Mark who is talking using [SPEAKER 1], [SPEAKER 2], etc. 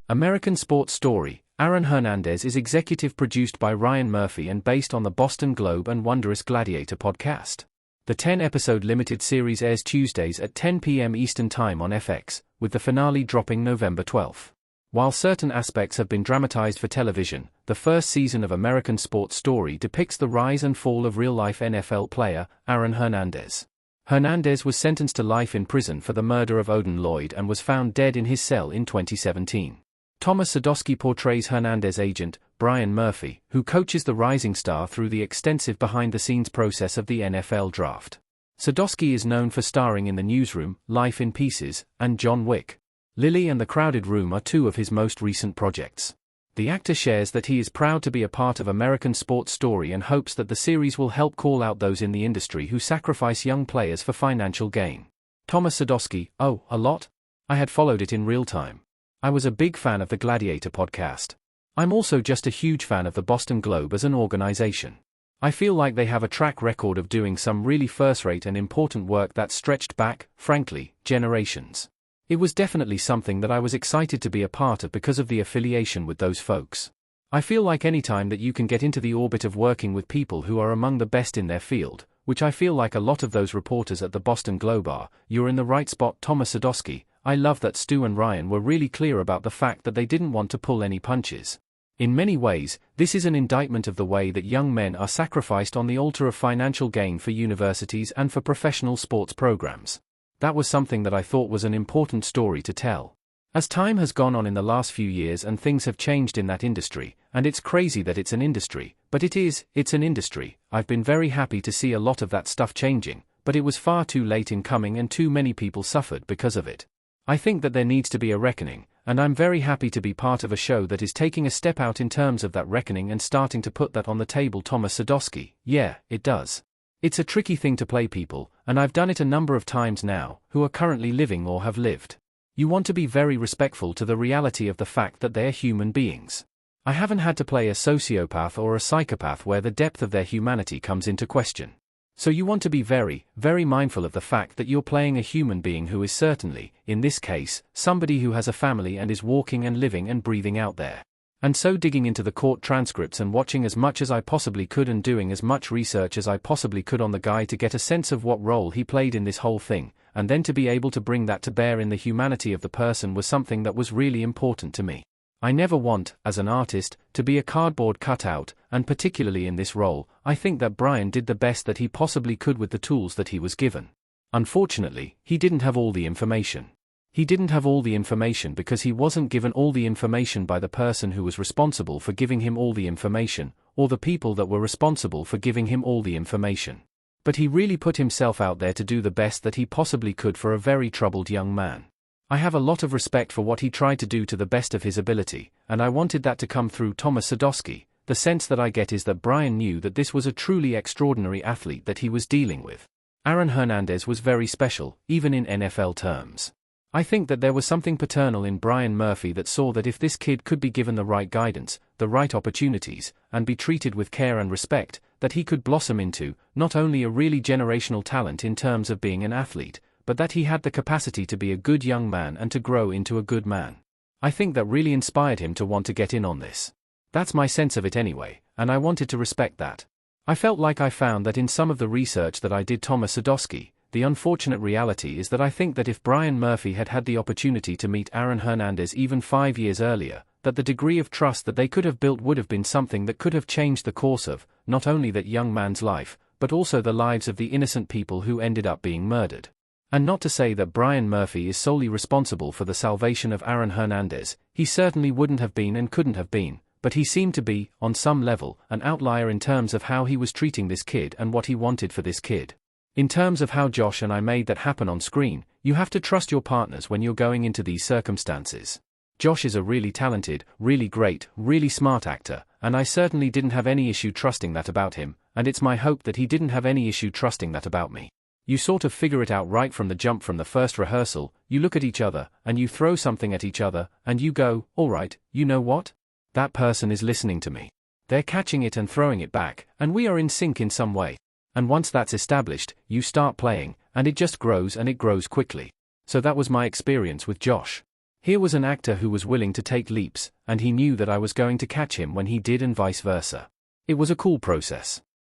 [SPEAKER 1] American Sports Story, Aaron Hernandez is executive produced by Ryan Murphy and based on the Boston Globe and Wondrous Gladiator podcast. The 10-episode limited series airs Tuesdays at 10 p.m. Eastern Time on FX, with the finale dropping November 12. While certain aspects have been dramatized for television, the first season of American Sports Story depicts the rise and fall of real-life NFL player, Aaron Hernandez. Hernandez was sentenced to life in prison for the murder of Odin Lloyd and was found dead in his cell in 2017. Thomas Sadoski portrays Hernandez's agent, Brian Murphy, who coaches the rising star through the extensive behind-the-scenes process of the NFL draft. Sadoski is known for starring in The Newsroom, Life in Pieces, and John Wick. Lily and The Crowded Room are two of his most recent projects. The actor shares that he is proud to be a part of American Sports Story and hopes that the series will help call out those in the industry who sacrifice young players for financial gain. Thomas Sadoski, oh, a lot? I had followed it in real time. I was a big fan of the Gladiator podcast. I'm also just a huge fan of the Boston Globe as an organization. I feel like they have a track record of doing some really first-rate and important work that stretched back, frankly, generations. It was definitely something that I was excited to be a part of because of the affiliation with those folks. I feel like any time that you can get into the orbit of working with people who are among the best in their field, which I feel like a lot of those reporters at the Boston Globe are, you're in the right spot. Thomas Sadoski, I love that Stu and Ryan were really clear about the fact that they didn't want to pull any punches. In many ways, this is an indictment of the way that young men are sacrificed on the altar of financial gain for universities and for professional sports programs. That was something that I thought was an important story to tell. As time has gone on in the last few years and things have changed in that industry, and it's crazy that it's an industry, but it's an industry, I've been very happy to see a lot of that stuff changing, but it was far too late in coming and too many people suffered because of it. I think that there needs to be a reckoning, and I'm very happy to be part of a show that is taking a step out in terms of that reckoning and starting to put that on the table. Thomas Sadoski, yeah, it does. It's a tricky thing to play people, and I've done it a number of times now, who are currently living or have lived. You want to be very respectful to the reality of the fact that they're human beings. I haven't had to play a sociopath or a psychopath where the depth of their humanity comes into question. So you want to be very, very mindful of the fact that you're playing a human being who is certainly, in this case, somebody who has a family and is walking and living and breathing out there. And so digging into the court transcripts and watching as much as I possibly could and doing as much research as I possibly could on the guy to get a sense of what role he played in this whole thing, and then to be able to bring that to bear in the humanity of the person was something that was really important to me. I never want, as an artist, to be a cardboard cutout, and particularly in this role, I think that Brian did the best that he possibly could with the tools that he was given. Unfortunately, he didn't have all the information. He didn't have all the information because he wasn't given all the information by the person who was responsible for giving him all the information, or the people that were responsible for giving him all the information. But he really put himself out there to do the best that he possibly could for a very troubled young man. I have a lot of respect for what he tried to do to the best of his ability, and I wanted that to come through Thomas Sadoski. The sense that I get is that Brian knew that this was a truly extraordinary athlete that he was dealing with. Aaron Hernandez was very special, even in NFL terms. I think that there was something paternal in Brian Murphy that saw that if this kid could be given the right guidance, the right opportunities, and be treated with care and respect, that he could blossom into, not only a really generational talent in terms of being an athlete, but that he had the capacity to be a good young man and to grow into a good man. I think that really inspired him to want to get in on this. That's my sense of it anyway, and I wanted to respect that. I felt like I found that in some of the research that I did. Thomas Sadoski, the unfortunate reality is that I think that if Brian Murphy had had the opportunity to meet Aaron Hernandez even 5 years earlier, that the degree of trust that they could have built would have been something that could have changed the course of, not only that young man's life, but also the lives of the innocent people who ended up being murdered. And not to say that Brian Murphy is solely responsible for the salvation of Aaron Hernandez, he certainly wouldn't have been and couldn't have been, but he seemed to be, on some level, an outlier in terms of how he was treating this kid and what he wanted for this kid. In terms of how Josh and I made that happen on screen, you have to trust your partners when you're going into these circumstances. Josh is a really talented, really great, really smart actor, and I certainly didn't have any issue trusting that about him, and it's my hope that he didn't have any issue trusting that about me. You sort of figure it out right from the jump. From the first rehearsal, you look at each other, and you throw something at each other, and you go, all right, you know what? That person is listening to me. They're catching it and throwing it back, and we are in sync in some way. And once that's established, you start playing, and it just grows and it grows quickly. So that was my experience with Josh. Here was an actor who was willing to take leaps, and he knew that I was going to catch him when he did and vice versa. It was a cool process.